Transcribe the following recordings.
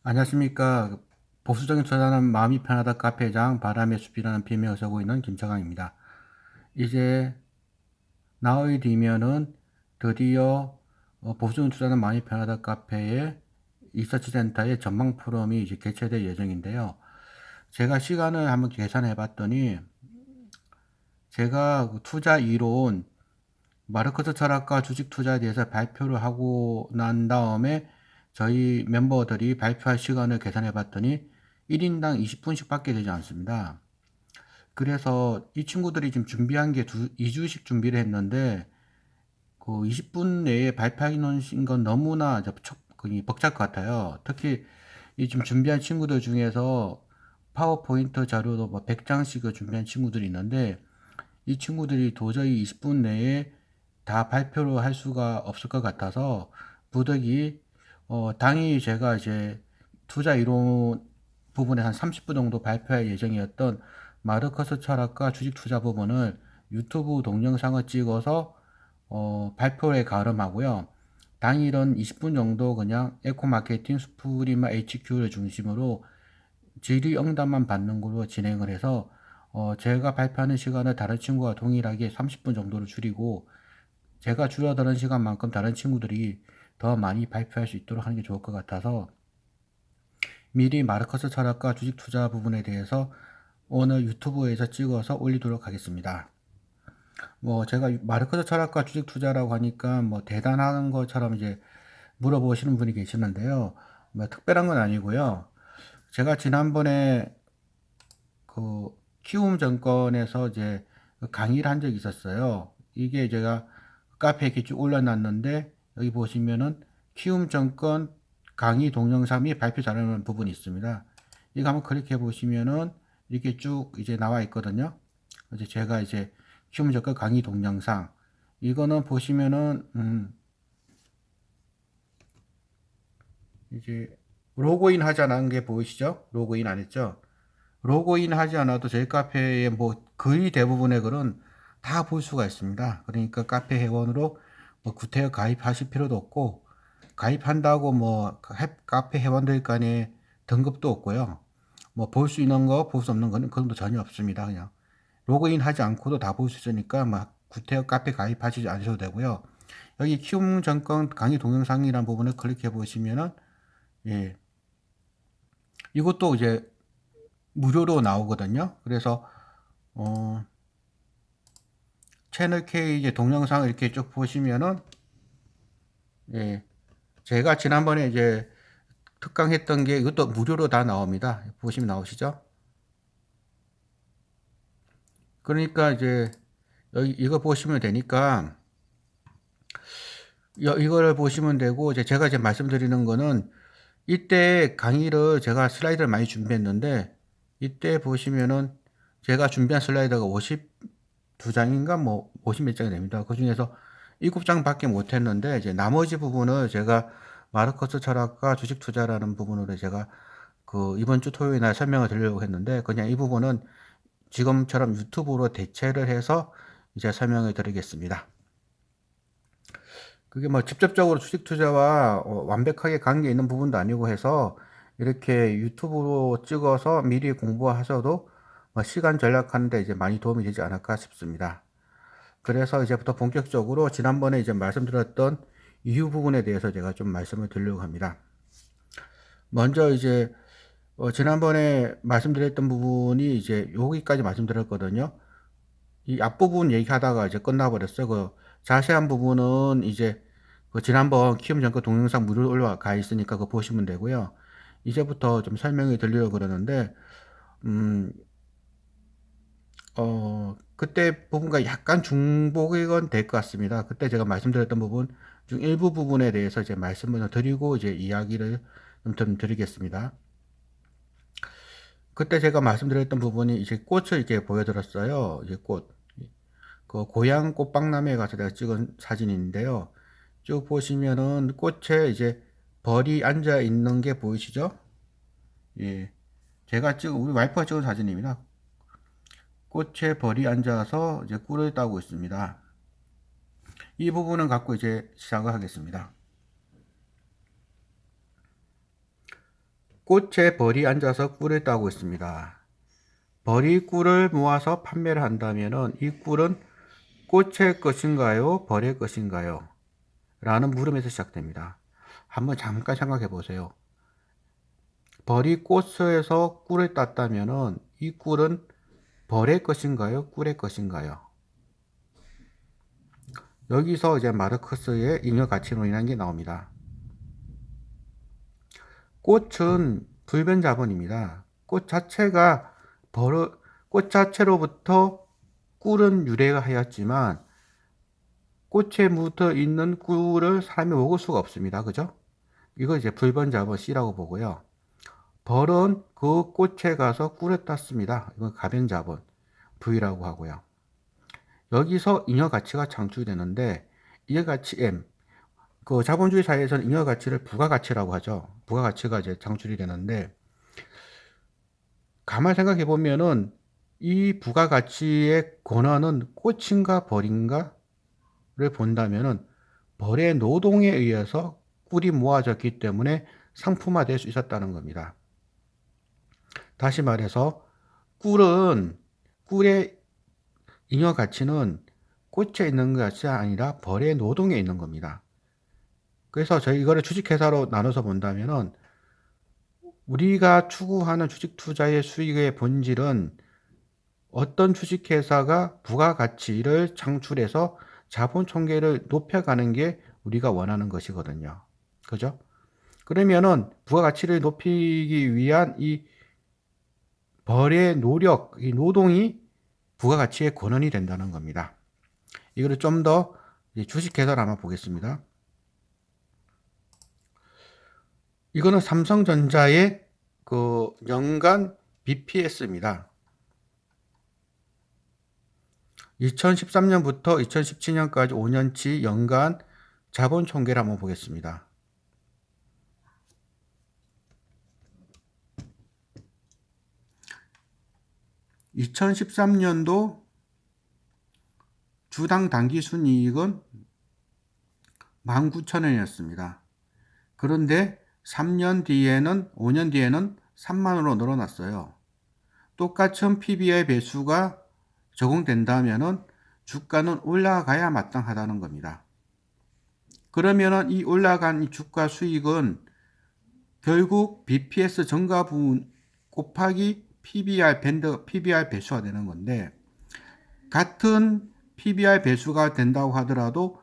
안녕하십니까. 보수적인 투자는 마음이 편하다 카페장 바람의 숲이라는 비명을 쓰고 있는 김철강입니다. 이제 나흘 뒤면은 드디어 보수적인 투자는 마음이 편하다 카페의 리서치 센터의 전망 포럼이 이제 개최될 예정인데요. 제가 시간을 한번 계산해 봤더니 제가 그 투자 이론 마르크스 철학과 주식 투자에 대해서 발표를 하고 난 다음에 저희 멤버들이 발표할 시간을 계산해 봤더니 1인당 20분씩 밖에 되지 않습니다. 그래서 이 친구들이 지금 준비한 게 2주씩 준비를 했는데 그 20분 내에 발표해 놓은 건 너무나 벅찰 것 같아요. 특히 이 지금 준비한 친구들 중에서 파워포인트 자료도 뭐 100장씩을 준비한 친구들이 있는데 이 친구들이 도저히 20분 내에 다 발표를 할 수가 없을 것 같아서 부득이 당일 제가 이제 투자 이론 부분에 한 30분 정도 발표할 예정이었던 마르커스 철학과 주식 투자 부분을 유튜브 동영상을 찍어서 발표에 가름하고요. 당일은 20분 정도 그냥 에코마케팅 스프리마 HQ를 중심으로 질의응답만 받는 걸로 진행을 해서 제가 발표하는 시간을 다른 친구와 동일하게 30분 정도로 줄이고 제가 줄어드는 시간만큼 다른 친구들이 더 많이 발표할 수 있도록 하는 게 좋을 것 같아서 미리 마르커스 철학과 주식 투자 부분에 대해서 오늘 유튜브에서 찍어서 올리도록 하겠습니다. 뭐 제가 마르커스 철학과 주식 투자라고 하니까 뭐 대단한 것처럼 이제 물어보시는 분이 계시는데요. 뭐 특별한 건 아니고요. 제가 지난번에 그 키움 정권에서 이제 강의를 한 적이 있었어요. 이게 제가 카페에 이렇게 쭉 올려놨는데 여기 보시면은 키움 정권 강의 동영상 및 발표 자료라는 부분이 있습니다. 이거 한번 클릭해 보시면은 이렇게 쭉 이제 나와 있거든요. 이제 제가 이제 키움 정권 강의 동영상 이거는 보시면은 이제 로그인 하지 않은 게 보이시죠? 로그인 안 했죠? 로그인 하지 않아도 저희 카페에 뭐 거의 대부분의 글은 다 볼 수가 있습니다. 그러니까 카페 회원으로 뭐 구태여 가입하실 필요도 없고 가입한다고 뭐 카페 회원들 간에 등급도 없고요. 뭐 볼 수 있는 거, 볼 수 없는 거는 그런 거 전혀 없습니다. 그냥 로그인 하지 않고도 다 볼 수 있으니까 막 구태여 카페 가입하시지 않으셔도 되고요. 여기 키움 정권 강의 동영상이라는 부분을 클릭해 보시면은 예, 이것도 이제 무료로 나오거든요. 그래서 어, 채널 K 이제 동영상 이렇게 쭉 보시면은 예, 제가 지난번에 이제 특강했던 게 이것도 무료로 다 나옵니다. 보시면 나오시죠? 그러니까 이제 여기 이거 보시면 되니까 이거를 보시면 되고 이제 제가 이제 말씀드리는 거는 이때 강의를 제가 슬라이드를 많이 준비했는데 이때 보시면은 제가 준비한 슬라이드가 52장인가 뭐 50 몇 장이 됩니다. 그 중에서 7장밖에 못 했는데 이제 나머지 부분을 제가 마르커스 철학과 주식 투자라는 부분으로 제가 그 이번 주 토요일 날 설명을 드리려고 했는데 그냥 이 부분은 지금처럼 유튜브로 대체를 해서 이제 설명을 드리겠습니다. 그게 뭐 직접적으로 주식 투자와 완벽하게 관계 있는 부분도 아니고 해서 이렇게 유튜브로 찍어서 미리 공부하셔도 뭐 시간 절약하는데 이제 많이 도움이 되지 않을까 싶습니다. 그래서 이제부터 본격적으로 지난번에 이제 말씀드렸던 이유 부분에 대해서 제가 좀 말씀을 드리려고 합니다. 먼저 이제 지난번에 말씀드렸던 부분이 이제 여기까지 말씀드렸거든요. 이 앞부분 얘기하다가 이제 끝나버렸어요. 그 자세한 부분은 이제 그 지난번 키움 정권 동영상 무료로 올라가 있으니까 그거 보시면 되고요. 이제부터 좀 설명을 드리려고 그러는데, 음, 그때 부분과 약간 중복이 될 것 같습니다. 그때 제가 말씀드렸던 부분 중 일부 부분에 대해서 이제 말씀을 드리고 이제 이야기를 좀 드리겠습니다. 그때 제가 말씀드렸던 부분이 이제 꽃을 이렇게 보여드렸어요. 이제 꽃. 그 고향 꽃박람회에 가서 내가 찍은 사진인데요. 쭉 보시면은 꽃에 이제 벌이 앉아 있는 게 보이시죠? 예. 우리 와이프가 찍은 사진입니다. 꽃에 벌이 앉아서 이제 꿀을 따고 있습니다. 이 부분은 갖고 이제 시작을 하겠습니다. 꽃에 벌이 앉아서 꿀을 따고 있습니다. 벌이 꿀을 모아서 판매를 한다면은 이 꿀은 꽃의 것인가요? 벌의 것인가요? 라는 물음에서 시작됩니다. 한번 잠깐 생각해 보세요. 벌이 꽃에서 꿀을 땄다면은 이 꿀은 벌의 것인가요? 꿀의 것인가요? 여기서 이제 마르크스의 잉여 가치론이라는 게 나옵니다. 꽃은 불변 자본입니다. 꽃 자체가 꽃 자체로부터 꿀은 유래가 하였지만 꽃에 묻어 있는 꿀을 사람이 먹을 수가 없습니다. 그죠? 이거 이제 불변 자본 C라고 보고요. 벌은 그 꽃에 가서 꿀을 땄습니다. 이건 가변 자본 V라고 하고요. 여기서 잉여 가치가 창출되는데 잉여 가치 M, 그 자본주의 사회에서는 잉여 가치를 부가가치라고 하죠. 부가가치가 이제 창출이 되는데 가만 생각해 보면은 이 부가가치의 권한은 꽃인가 벌인가를 본다면은 벌의 노동에 의해서 꿀이 모아졌기 때문에 상품화될 수 있었다는 겁니다. 다시 말해서 꿀의 잉여 가치는 꽃에 있는 것이 아니라 벌의 노동에 있는 겁니다. 그래서 저희 이거를 주식회사로 나눠서 본다면은 우리가 추구하는 주식 투자의 수익의 본질은 어떤 주식회사가 부가가치를 창출해서 자본 총계를 높여가는 게 우리가 원하는 것이거든요. 그죠? 그러면은 부가가치를 높이기 위한 이 벌의 노력, 이 노동이 부가가치의 권한이 된다는 겁니다. 이거를 좀 더 주식회사를 한번 보겠습니다. 이거는 삼성전자의 그 연간 BPS입니다. 2013년부터 2017년까지 5년치 연간 자본 총계를 한번 보겠습니다. (2013년도) 주당 당기순이익은 19,000원이었습니다. 그런데 5년 뒤에는 3만원으로 늘어났어요. 똑같은 PBR 배수가 적용된다면은 주가는 올라가야 마땅하다는 겁니다. 그러면은 이 올라간 이 주가 수익은 결국 BPS 증가 부분 곱하기 PBR 배수가 되는 건데, 같은 PBR 배수가 된다고 하더라도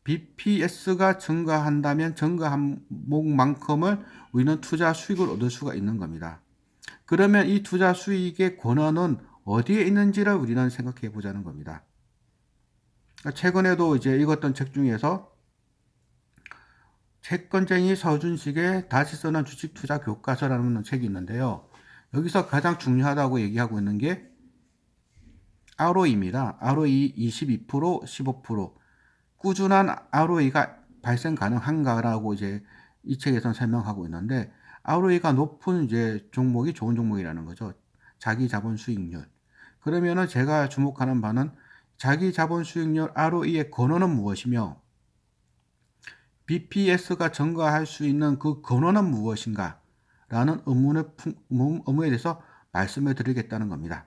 BPS가 증가한다면 증가한 목만큼을 우리는 투자 수익을 얻을 수가 있는 겁니다. 그러면 이 투자 수익의 권한은 어디에 있는지를 우리는 생각해 보자는 겁니다. 최근에도 이제 읽었던 책 중에서 채권쟁이 서준식의 다시 써난 주식 투자 교과서라는 책이 있는데요. 여기서 가장 중요하다고 얘기하고 있는 게 ROE입니다. ROE 22%, 15%. 꾸준한 ROE가 발생 가능한가라고 이제 이 책에서 설명하고 있는데, ROE가 높은 이제 종목이 좋은 종목이라는 거죠. 자기 자본 수익률. 그러면은 제가 주목하는 바는 자기 자본 수익률 ROE의 근원은 무엇이며 BPS가 증가할 수 있는 그 근원은 무엇인가 라는 의문에 대해서 말씀을 드리겠다는 겁니다.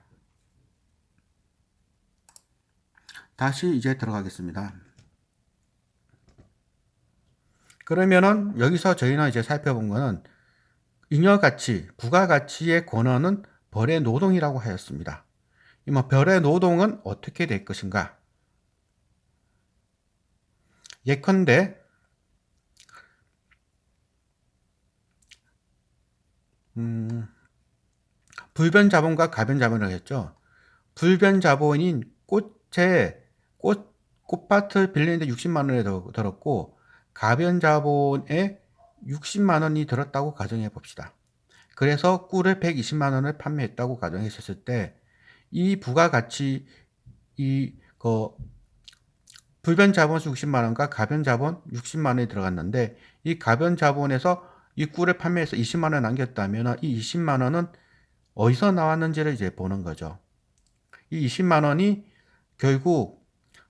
다시 이제 들어가겠습니다. 그러면은 여기서 저희는 이제 살펴본 거는 잉여가치, 부가가치의 권한은 벌의 노동이라고 하였습니다. 벌의 노동은 어떻게 될 것인가? 예컨대 불변 자본과 가변 자본을 했죠. 불변 자본인 꽃밭을 빌리는데 60만 원에 들었고, 가변 자본에 60만 원이 들었다고 가정해 봅시다. 그래서 꿀을 120만 원을 판매했다고 가정했을 때, 이 부가가치, 불변 자본 60만 원과 가변 자본 60만 원이 들어갔는데, 이 가변 자본에서 이 꿀을 판매해서 20만 원 남겼다면 이 20만 원은 어디서 나왔는지를 이제 보는 거죠. 이 20만 원이 결국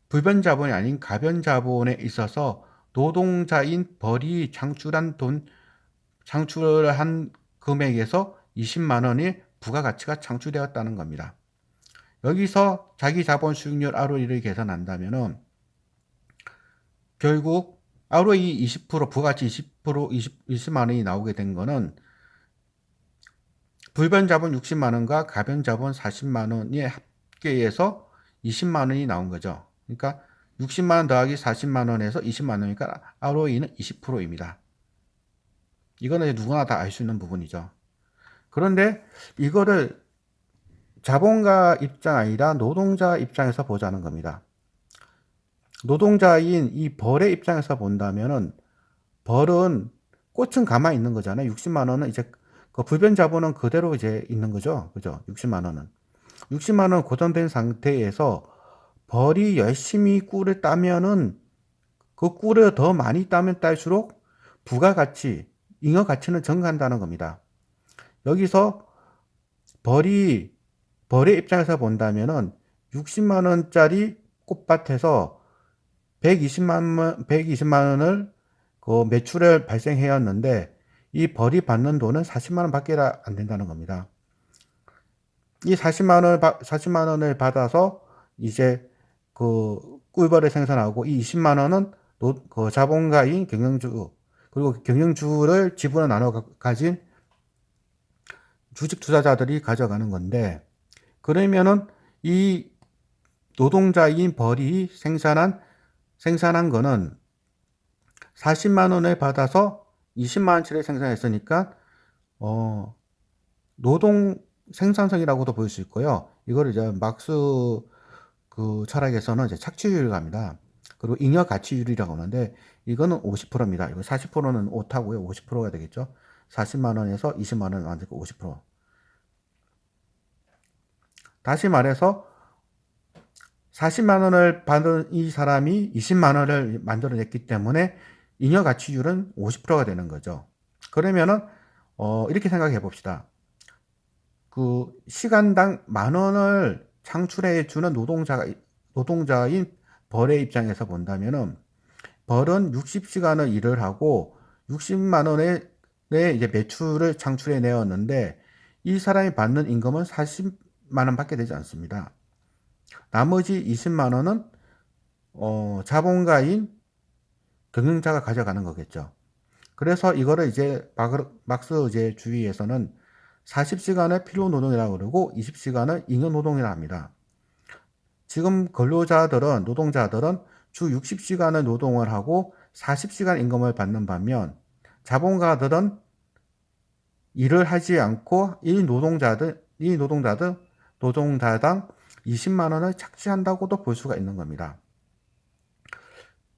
불변 자본이 아닌 가변 자본에 있어서 노동자인 벌이 창출한 금액에서 20만 원의 부가가치가 창출되었다는 겁니다. 여기서 자기 자본 수익률 ROE를 계산한다면은 결국 ROE 20%, 부가가치 20%, 20만 원이 나오게 된 거는 불변 자본 60만 원과 가변 자본 40만 원의 합계에서 20만 원이 나온 거죠. 그러니까 60만 원 더하기 40만 원에서 20만 원이니까 ROE는 20%입니다. 이거는 누구나 다 알 수 있는 부분이죠. 그런데 이거를 자본가 입장 아니라 노동자 입장에서 보자는 겁니다. 노동자인 이 벌의 입장에서 본다면은 벌은 꽃은 가만히 있는 거잖아요. 60만 원은 이제 그 불변 자본은 그대로 이제 있는 거죠. 그죠? 60만 원은. 60만 원 고정된 상태에서 벌이 열심히 꿀을 따면은 그 꿀을 더 많이 따면 딸수록 부가가치, 잉여 가치는 증가한다는 겁니다. 여기서 벌의 입장에서 본다면은 60만 원짜리 꽃밭에서 120만 원을 그 매출을 발생해왔는데 이 벌이 받는 돈은 40만 원밖에 안 된다는 겁니다. 이 40만 원을 받아서 이제 그 꿀벌을 생산하고 이 20만 원은 그 자본가인 경영주 그리고 경영주를 지분을 나눠 가진 주식 투자자들이 가져가는 건데 그러면은 이 노동자인 벌이 생산한 거는 40만 원을 받아서 20만 원치를 생산했으니까 노동 생산성이라고도 볼 수 있고요. 이거를 이제 막스 그 철학에서는 이제 착취율이라고 합니다. 그리고 잉여 가치율이라고 하는데 이거는 50%입니다. 이거 40%는 오타고요. 50%가 되겠죠. 40만 원에서 20만 원을 만들고 50%. 다시 말해서 40만 원을 받은 이 사람이 20만 원을 만들어냈기 때문에 잉여 가치율은 50%가 되는 거죠. 그러면은 이렇게 생각해 봅시다. 그 시간당 만 원을 창출해 주는 노동자인 벌의 입장에서 본다면은 벌은 60시간을 일을 하고 60만 원의 이제 매출을 창출해 내었는데 이 사람이 받는 임금은 40만 원밖에 되지 않습니다. 나머지 20만 원은 자본가인 경영자가 가져가는 거겠죠. 그래서 이거를 이제 막스 이제 주의에서는 40시간을 필요 노동이라고 그러고 20시간을 잉여 노동이라 합니다. 지금 노동자들은 주 60시간을 노동을 하고 40시간 임금을 받는 반면 자본가들은 일을 하지 않고 이 노동자당 20만 원을 착취한다고도 볼 수가 있는 겁니다.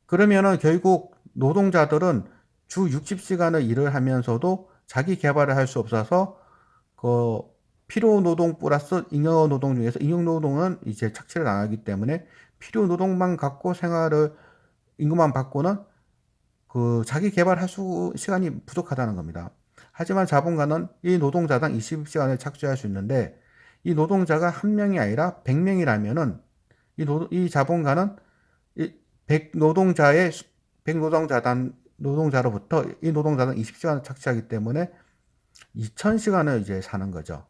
그러면은 결국 노동자들은 주 60시간을 일을 하면서도 자기 개발을 할 수 없어서 그 필요 노동 플러스 잉여 노동 중에서 잉여 노동은 이제 착취를 당하기 때문에 필요 노동만 갖고 임금만 받고는 그 자기 개발할 시간이 부족하다는 겁니다. 하지만 자본가는 이 노동자당 20시간을 착취할 수 있는데 이 노동자가 한 명이 아니라 100명이라면은 이 자본가는 100노동자로부터 이 노동자는 20시간을 착취하기 때문에 2000시간을 이제 사는 거죠.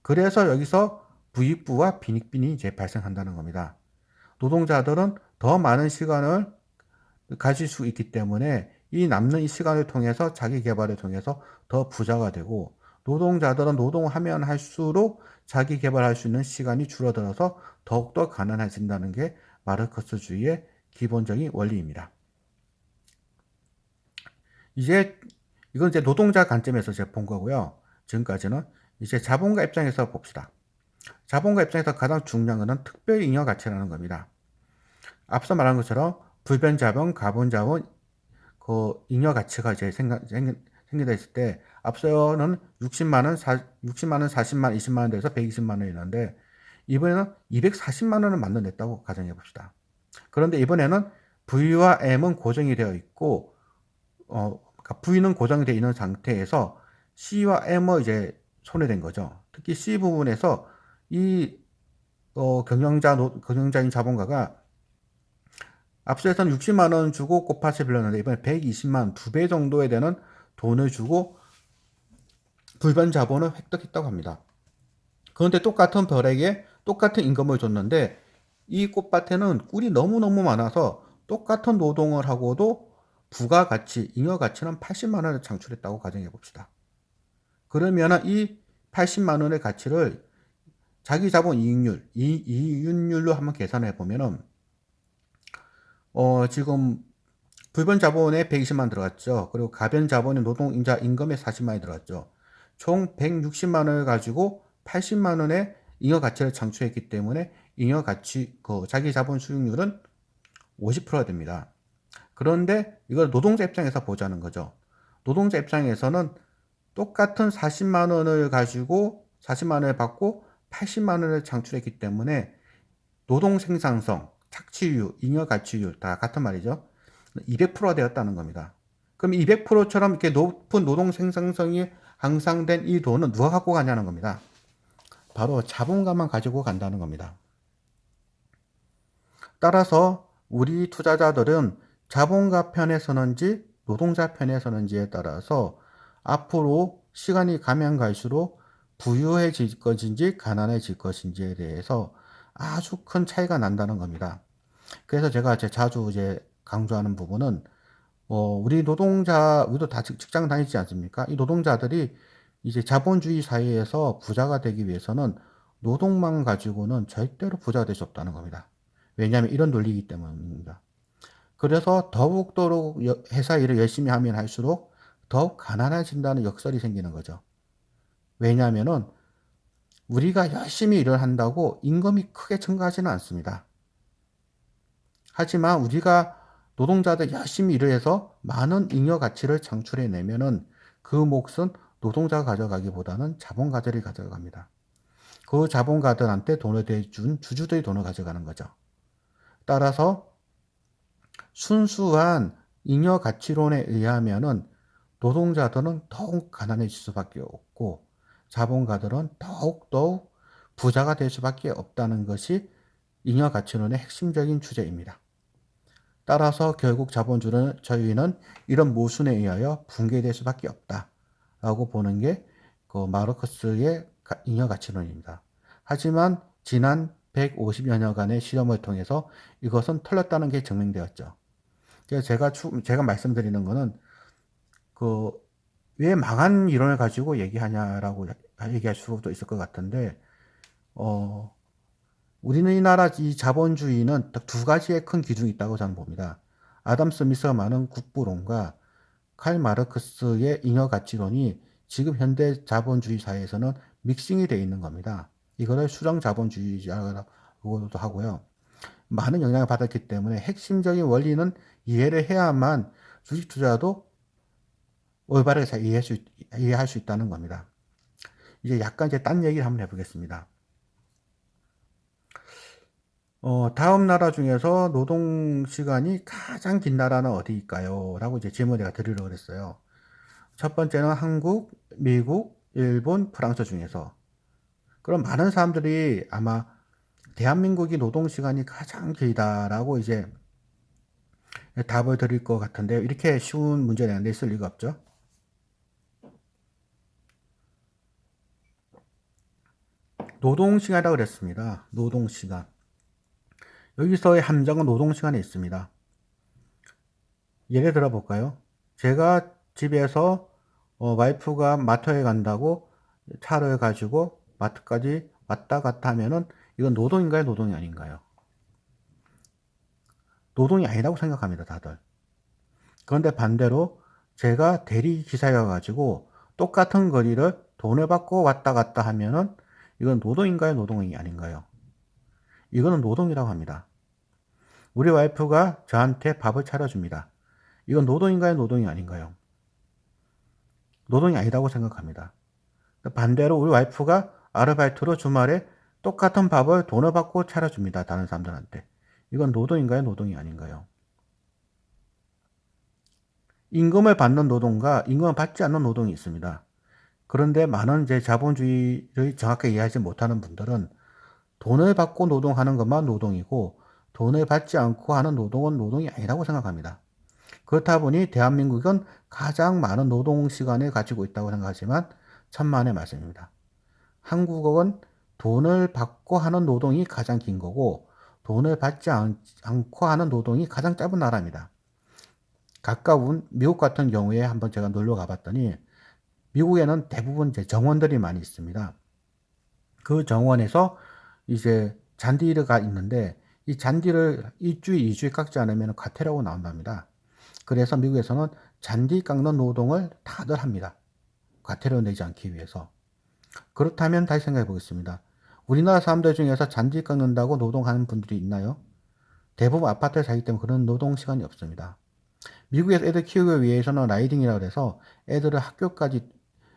그래서 여기서 부익부와 빈익빈이 이제 발생한다는 겁니다. 노동자들은 더 많은 시간을 가질 수 있기 때문에 이 남는 이 시간을 통해서 자기 개발을 통해서 더 부자가 되고 노동자들은 노동하면 할수록 자기 개발할 수 있는 시간이 줄어들어서 더욱더 가난해진다는 게 마르크스주의의 기본적인 원리입니다. 이건 이제 노동자 관점에서 제가 본 거고요. 지금까지는 이제 자본가 입장에서 봅시다. 자본가 입장에서 가장 중요한 것은 특별 잉여 가치라는 겁니다. 앞서 말한 것처럼 불변 자본, 가분 자본, 그 잉여 가치가 이제 생긴다 했을 때 앞서는 60만 원, 40만 원, 20만 원 돼서 120만 원이었는데 이번에는 240만 원을 만들어냈다고 가정해 봅시다. 그런데 이번에는 V와 M은 고정이 되어 있고 그러니까 V는 고정이 되어 있는 상태에서 C와 M은 이제 손해된 거죠. 특히 C 부분에서 이 경영자인 자본가가 앞서에서는 60만 원 주고 꽃밭을 빌렸는데 이번에 120만 원, 2배 정도에 되는 돈을 주고 불변 자본을 획득했다고 합니다. 그런데 똑같은 별에게 똑같은 임금을 줬는데 이 꽃밭에는 꿀이 너무너무 많아서 똑같은 노동을 하고도 부가가치, 잉여가치는 80만 원을 창출했다고 가정해 봅시다. 그러면 이 80만 원의 가치를 자기 자본 이익률, 이익률로 한번 계산해 보면은 지금 불변 자본에 120만 들어갔죠. 그리고 가변 자본에 노동자 임금에 40만이 들어갔죠. 총 160만 원을 가지고 80만 원의 잉여 가치를 창출했기 때문에 잉여 가치 자기 자본 수익률은 50%가 됩니다. 그런데 이걸 노동자 입장에서 보자는 거죠. 노동자 입장에서는 똑같은 40만 원을 가지고 40만 원을 받고 80만 원을 창출했기 때문에 노동 생산성, 착취율, 잉여 가치율 다 같은 말이죠. 200%가 되었다는 겁니다. 그럼 200%처럼 이렇게 높은 노동 생산성이 향상된 이 돈은 누가 갖고 가냐는 겁니다. 바로 자본가만 가지고 간다는 겁니다. 따라서 우리 투자자들은 자본가 편에 서는지 노동자 편에 서는지에 따라서 앞으로 시간이 가면 갈수록 부유해질 것인지 가난해질 것인지에 대해서 아주 큰 차이가 난다는 겁니다. 그래서 제가 자주 강조하는 부분은 우리 노동자, 우리도 다 직장 다니지 않습니까? 이 노동자들이 이제 자본주의 사회에서 부자가 되기 위해서는 노동만 가지고는 절대로 부자가 될 수 없다는 겁니다. 왜냐하면 이런 논리이기 때문입니다. 그래서 더욱더욱 회사 일을 열심히 하면 할수록 더욱 가난해진다는 역설이 생기는 거죠. 왜냐하면은 우리가 열심히 일을 한다고 임금이 크게 증가하지는 않습니다. 하지만 우리가 노동자들 열심히 일을 해서 많은 잉여 가치를 창출해내면은 그 몫은 노동자가 가져가기보다는 자본가들이 가져갑니다. 그 자본가들한테 돈을 대준 주주들이 돈을 가져가는 거죠. 따라서 순수한 잉여 가치론에 의하면은 노동자들은 더욱 가난해질 수밖에 없고 자본가들은 더욱 부자가 될 수밖에 없다는 것이 잉여 가치론의 핵심적인 주제입니다. 따라서 결국 자본주의는 저희는 이런 모순에 의하여 붕괴될 수밖에 없다라고 보는 게 그 마르크스의 잉여 가치론입니다. 하지만 지난 150여 년간의 실험을 통해서 이것은 틀렸다는 게 증명되었죠. 그래서 제가 말씀드리는 거는 왜 망한 이론을 가지고 얘기하냐라고 얘기할 수도 있을 것 같은데 우리나라 이 자본주의는 딱 두 가지의 큰 기둥이 있다고 저는 봅니다. 아담 스미스가 말하는 국부론과 칼 마르크스의 잉여 가치론이 지금 현대 자본주의 사회에서는 믹싱이 되어 있는 겁니다. 이거를 수령 자본주의자라고도 하고요. 많은 영향을 받았기 때문에 핵심적인 원리는 이해를 해야만 주식 투자도 올바르게 잘 이해할 수 있다는 겁니다. 이제 약간 딴 얘기를 한번 해보겠습니다. 다음 나라 중에서 노동 시간이 가장 긴 나라는 어디일까요? 라고 질문을 제가 드리려고 그랬어요. 첫 번째는 한국, 미국, 일본, 프랑스 중에서. 그럼 많은 사람들이 아마 대한민국이 노동 시간이 가장 길다라고 답을 드릴 것 같은데요. 이렇게 쉬운 문제는 냈을 리가 없죠. 노동 시간이라고 그랬습니다. 노동 시간. 여기서의 함정은 노동 시간에 있습니다. 예를 들어 볼까요? 제가 집에서 와이프가 마트에 간다고 차를 가지고 마트까지 왔다 갔다 하면은 이건 노동인가요? 노동이 아닌가요? 노동이 아니라고 생각합니다, 다들. 그런데 반대로 제가 대리 기사여 가지고 똑같은 거리를 돈을 받고 왔다 갔다 하면은 이건 노동인가요? 노동이 아닌가요? 이거는 노동이라고 합니다. 우리 와이프가 저한테 밥을 차려줍니다. 이건 노동인가요? 노동이 아닌가요? 노동이 아니라고 생각합니다. 반대로 우리 와이프가 아르바이트로 주말에 똑같은 밥을 돈을 받고 차려줍니다. 다른 사람들한테. 이건 노동인가요? 노동이 아닌가요? 임금을 받는 노동과 임금을 받지 않는 노동이 있습니다. 그런데 많은 자본주의를 정확하게 이해하지 못하는 분들은 돈을 받고 노동하는 것만 노동이고 돈을 받지 않고 하는 노동은 노동이 아니라고 생각합니다. 그렇다 보니 대한민국은 가장 많은 노동 시간을 가지고 있다고 생각하지만 천만의 말씀입니다. 한국은 돈을 받고 하는 노동이 가장 긴 거고 돈을 받지 않고 하는 노동이 가장 짧은 나라입니다. 가까운 미국 같은 경우에 한번 제가 놀러 가봤더니 미국에는 대부분 이제 정원들이 많이 있습니다. 그 정원에서 이제 잔디가 있는데 이 잔디를 1주일, 2주일 깎지 않으면 과태료가 나온답니다. 그래서 미국에서는 잔디 깎는 노동을 다들 합니다. 과태료 내지 않기 위해서. 그렇다면 다시 생각해 보겠습니다. 우리나라 사람들 중에서 잔디 깎는다고 노동하는 분들이 있나요? 대부분 아파트에 살기 때문에 그런 노동 시간이 없습니다. 미국에서 애들 키우기 위해서는 라이딩이라고 해서 애들을 학교까지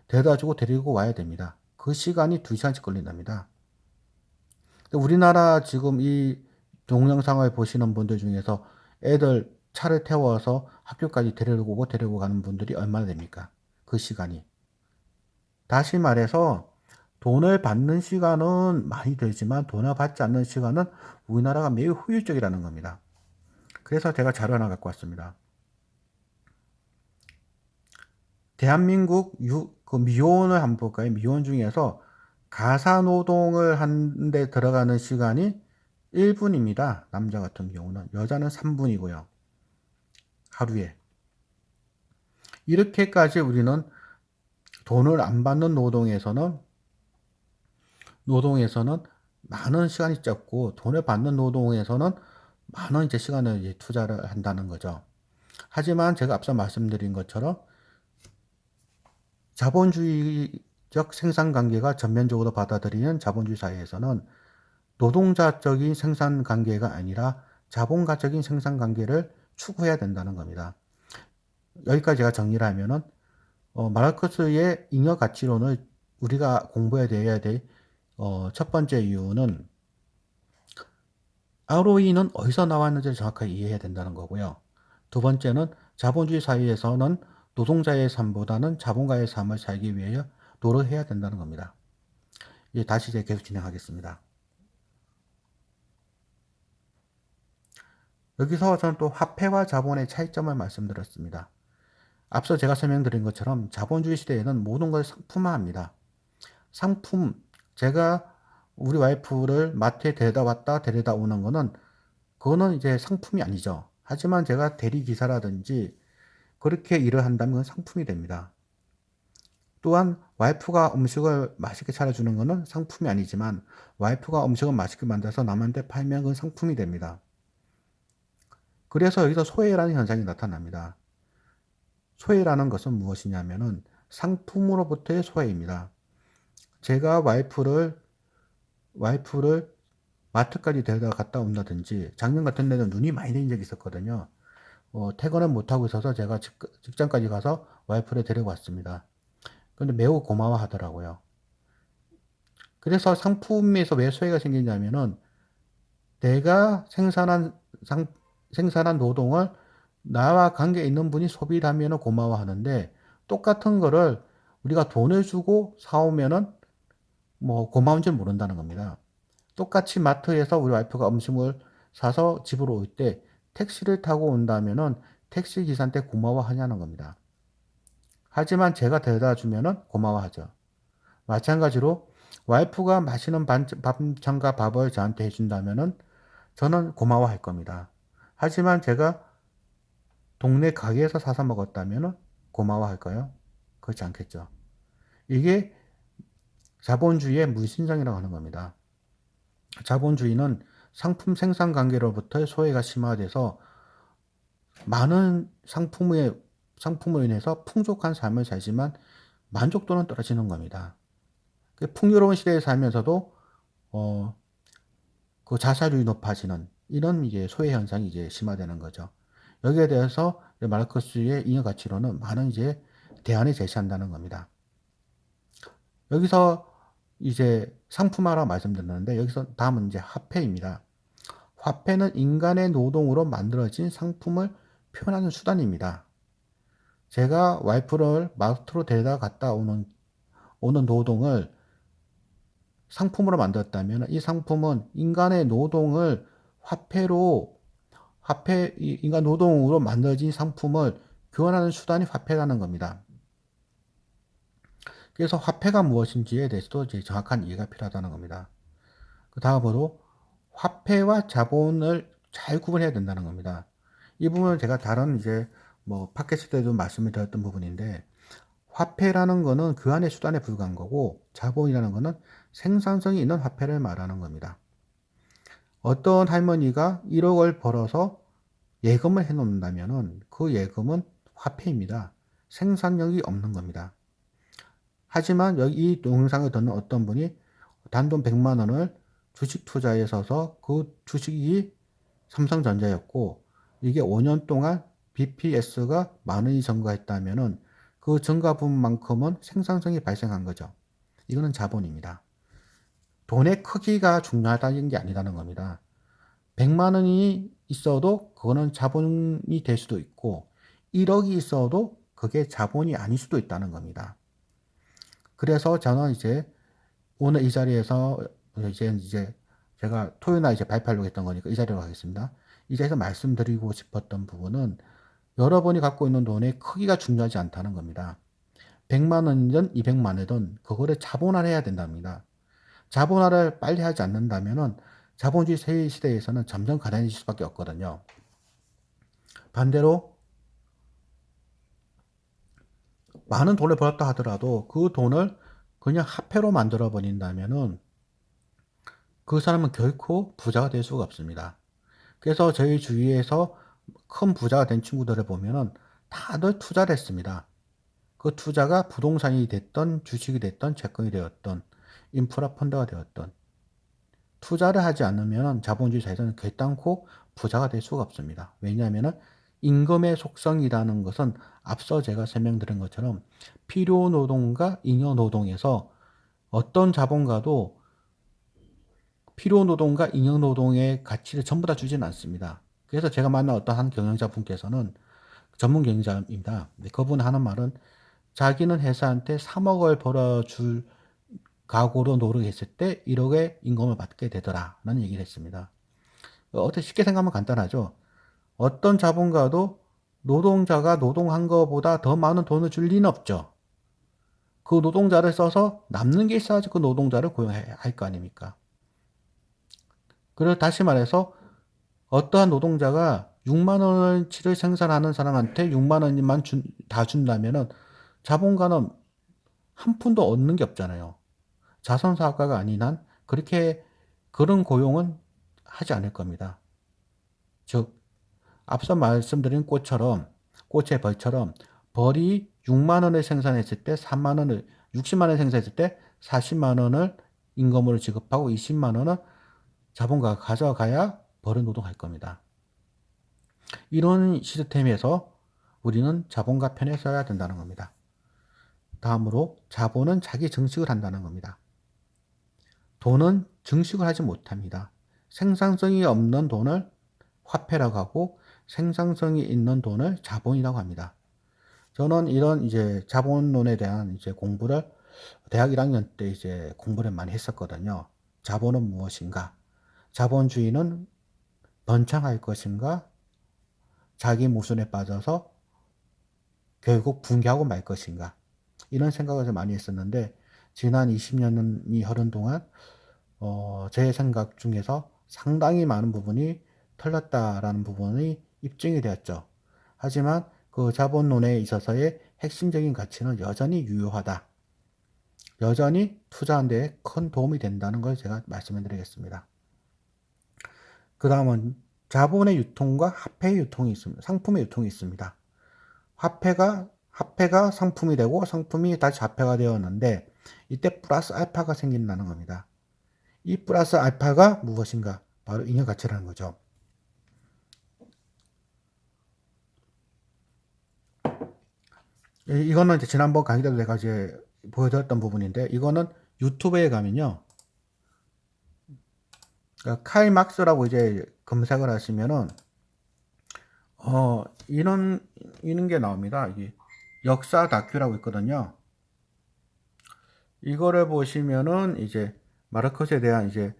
데려다주고 데리고 와야 됩니다. 그 시간이 2시간씩 걸린답니다. 우리나라 지금 이 동영상을 보시는 분들 중에서 애들 차를 태워서 학교까지 데리고 가는 분들이 얼마나 됩니까? 그 시간이. 다시 말해서 돈을 받는 시간은 많이 들지만 돈을 받지 않는 시간은 우리나라가 매우 효율적이라는 겁니다. 그래서 제가 자료 하나 갖고 왔습니다. 대한민국 미혼을 한번 볼까요? 미혼 중에서 가사노동을 하는데 들어가는 시간이 1분입니다. 남자 같은 경우는. 여자는 3분이고요. 하루에. 이렇게까지 우리는 돈을 안 받는 노동에서는 많은 시간이 적고 돈을 받는 노동에서는 많은 이제 시간을 이제 투자를 한다는 거죠. 하지만 제가 앞서 말씀드린 것처럼 자본주의적 생산관계가 전면적으로 받아들이는 자본주의 사회에서는 노동자적인 생산관계가 아니라 자본가적인 생산관계를 추구해야 된다는 겁니다. 여기까지 제가 정리를 하면은 마르크스의 잉여가치론을 우리가 공부해야 될 첫 번째 이유는 ROE는 어디서 나왔는지를 정확하게 이해해야 된다는 거고요. 두 번째는 자본주의 사회에서는 노동자의 삶보다는 자본가의 삶을 살기 위해 노력해야 된다는 겁니다. 이제 다시 이제 계속 진행하겠습니다. 여기서 저는 또 화폐와 자본의 차이점을 말씀드렸습니다. 앞서 제가 설명드린 것처럼 자본주의 시대에는 모든 걸 상품화합니다. 상품, 제가 우리 와이프를 마트에 데려다 왔다 데려다 오는 거는 그거는 이제 상품이 아니죠. 하지만 제가 대리기사라든지 그렇게 일을 한다면 상품이 됩니다. 또한 와이프가 음식을 맛있게 차려주는 것은 상품이 아니지만 와이프가 음식을 맛있게 만들어서 남한테 팔면 그건 상품이 됩니다. 그래서 여기서 소외라는 현상이 나타납니다. 소외라는 것은 무엇이냐면은 상품으로부터의 소외입니다. 제가 와이프를 마트까지 데려다 갔다 온다든지 작년 같은 데는 눈이 많이 내린 적이 있었거든요. 퇴근을 못하고 있어서 제가 직장까지 가서 와이프를 데려왔습니다. 근데 매우 고마워하더라고요. 그래서 상품에서 왜 소외가 생기냐면은 내가 생산한 노동을 나와 관계 있는 분이 소비를 하면은 고마워하는데 똑같은 거를 우리가 돈을 주고 사오면은 뭐 고마운 줄 모른다는 겁니다. 똑같이 마트에서 우리 와이프가 음식을 사서 집으로 올 때 택시를 타고 온다면은 택시 기사한테 고마워하냐는 겁니다. 하지만 제가 데려다 주면은 고마워하죠. 마찬가지로 와이프가 맛있는 반찬과 밥을 저한테 해준다면은 저는 고마워할 겁니다. 하지만 제가 동네 가게에서 사서 먹었다면은 고마워할까요? 그렇지 않겠죠. 이게 자본주의의 무신장이라고 하는 겁니다. 자본주의는 상품 생산 관계로부터의 소외가 심화돼서 많은 상품으로 인해서 풍족한 삶을 살지만 만족도는 떨어지는 겁니다. 풍요로운 시대에 살면서도 그 자살률이 높아지는 이런 이제 소외 현상이 이제 심화되는 거죠. 여기에 대해서 마르크스의 잉여가치론은 많은 이제 대안을 제시한다는 겁니다. 여기서 이제 상품화라고 말씀드렸는데 여기서 다음은 이제 화폐입니다. 화폐는 인간의 노동으로 만들어진 상품을 표현하는 수단입니다. 제가 와이프를 마트로 데려다 갔다 오는 노동을 상품으로 만들었다면 이 상품은 인간의 노동을 인간 노동으로 만들어진 상품을 교환하는 수단이 화폐라는 겁니다. 그래서 화폐가 무엇인지에 대해서도 이제 정확한 이해가 필요하다는 겁니다. 그 다음으로 화폐와 자본을 잘 구분해야 된다는 겁니다. 이 부분은 제가 다른 이제 뭐 팟캐스트 때도 말씀을 드렸던 부분인데, 화폐라는 거는 교환의 수단에 불과한 거고, 자본이라는 거는 생산성이 있는 화폐를 말하는 겁니다. 어떤 할머니가 1억을 벌어서 예금을 해 놓는다면은 그 예금은 화폐입니다. 생산력이 없는 겁니다. 하지만 여기 이 동영상을 듣는 어떤 분이 단돈 100만 원을 주식 투자에 써서 그 주식이 삼성전자였고, 이게 5년 동안 BPS가 만 원이 증가했다면은 그 증가 분만큼은 생산성이 발생한 거죠. 이거는 자본입니다. 돈의 크기가 중요하다는 게 아니라는 겁니다. 100만 원이 있어도 그거는 자본이 될 수도 있고, 1억이 있어도 그게 자본이 아닐 수도 있다는 겁니다. 그래서 저는 이제 오늘 이 자리에서 이제 제가 토요일날 이제 발표하려고 했던 거니까 이 자리로 가겠습니다. 이 자리에서 말씀드리고 싶었던 부분은, 여러분이 갖고 있는 돈의 크기가 중요하지 않다는 겁니다. 100만 원이든 200만 원이든 그거를 자본화해야 된답니다. 자본화를 빨리 하지 않는다면은 자본주의 시대에서는 점점 가난해질 수밖에 없거든요. 반대로 많은 돈을 벌었다 하더라도 그 돈을 그냥 화폐로 만들어 버린다면은 그 사람은 결코 부자가 될 수가 없습니다. 그래서 저희 주위에서 큰 부자가 된 친구들을 보면은 다들 투자를 했습니다. 그 투자가 부동산이 됐던, 주식이 됐던, 채권이 되었던, 인프라 펀드가 되었던, 투자를 하지 않으면 자본주의 사회에서는 결단코 부자가 될 수가 없습니다. 왜냐하면 임금의 속성이라는 것은 앞서 제가 설명드린 것처럼 필요 노동과 잉여 노동에서 어떤 자본가도 필요 노동과 잉여 노동의 가치를 전부 다 주지는 않습니다. 그래서 제가 만난 어떤 한 경영자분께서는, 전문 경영자입니다. 그분 하는 말은, 자기는 회사한테 3억을 벌어줄 각오로 노력했을 때 1억의 임금을 받게 되더라라는 얘기를 했습니다. 어떻게 쉽게 생각하면 간단하죠. 어떤 자본가도 노동자가 노동한 것보다 더 많은 돈을 줄 리는 없죠. 그 노동자를 써서 남는 게 있어야지 그 노동자를 고용해야 할 거 아닙니까? 그리고 다시 말해서 어떠한 노동자가 6만 원어치를 생산하는 사람한테 6만 원만 다 준다면은 자본가는 한 푼도 얻는 게 없잖아요. 자선사업가가 아닌 한 그런 고용은 하지 않을 겁니다. 즉, 앞서 말씀드린 꽃의 벌처럼 벌이 6만 원을 생산했을 때 3만 원을, 60만 원 생산했을 때 40만 원을 임금으로 지급하고 20만 원은 자본가가 가져가야 벌을 노동할 겁니다. 이런 시스템에서 우리는 자본가 편에 서야 된다는 겁니다. 다음으로 자본은 자기 증식을 한다는 겁니다. 돈은 증식을 하지 못합니다. 생산성이 없는 돈을 화폐라고 하고 생산성이 있는 돈을 자본이라고 합니다. 저는 이런 이제 자본론에 대한 이제 공부를 대학 1학년 때 이제 공부를 많이 했었거든요. 자본은 무엇인가? 자본주의는 번창할 것인가? 자기 모순에 빠져서 결국 붕괴하고 말 것인가? 이런 생각을 좀 많이 했었는데, 지난 20년이 흐른 동안 제 생각 중에서 상당히 많은 부분이 틀렸다라는 부분이 입증이 되었죠. 하지만 그 자본론에 있어서의 핵심적인 가치는 여전히 유효하다. 여전히 투자하는 데 큰 도움이 된다는 걸 제가 말씀을 드리겠습니다. 그 다음은 자본의 유통과 화폐의 유통이 있습니다. 상품의 유통이 있습니다. 화폐가 상품이 되고 상품이 다시 화폐가 되었는데, 이때 플러스 알파가 생긴다는 겁니다. 이 플러스 알파가 무엇인가? 바로 잉여 가치라는 거죠. 이거는 이제 지난번 강의 때도 내가 이제 보여드렸던 부분인데, 이거는 유튜브에 가면요, 그러니까 칼 막스라고 이제 검색을 하시면은 이런 게 나옵니다. 이게 역사 다큐라고 있거든요. 이거를 보시면은 이제 마르크스에 대한 이제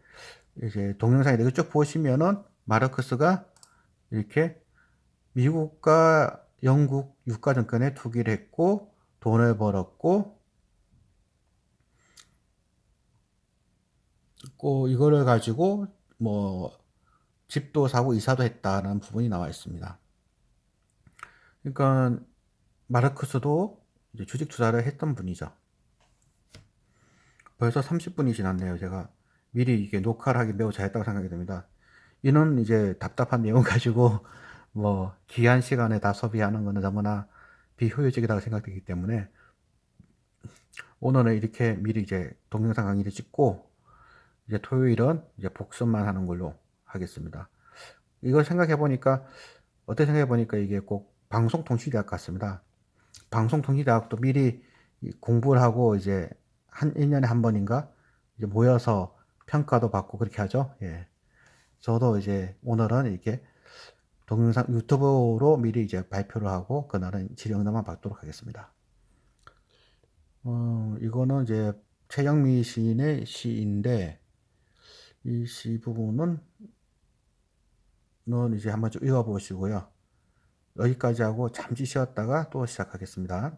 동영상이 이렇게 쭉 보시면은, 마르크스가 이렇게 미국과 영국 유가증권에 투기를 했고 돈을 벌었고 있고 이거를 가지고 뭐 집도 사고 이사도 했다는 부분이 나와 있습니다. 그러니까 마르크스도 이제 주식 투자를 했던 분이죠. 벌써 30분이 지났네요. 제가 미리 이게 녹화를 하기 매우 잘했다고 생각이 됩니다. 이는 이제 답답한 내용 가지고 뭐 귀한 시간에 다 소비하는 것은 너무나 비효율적이라고 생각되기 때문에 오늘은 이렇게 미리 이제 동영상 강의를 찍고 이제 토요일은 이제 복습만 하는 걸로 하겠습니다. 이걸 생각해 보니까 어떻게 생각해 보니까 이게 꼭 방송통신대학 같습니다. 방송통신대학도 미리 공부를 하고 이제 한 1년에 한 번인가 이제 모여서 평가도 받고 그렇게 하죠. 예. 저도 이제 오늘은 이렇게 동영상 유튜브로 미리 이제 발표를 하고 그날은 질의응답만 받도록 하겠습니다. 이거는 이제 최영미 시인의 시인데 이 시 부분은 이제 한번 좀 읽어보시고요. 여기까지 하고 잠시 쉬었다가 또 시작하겠습니다.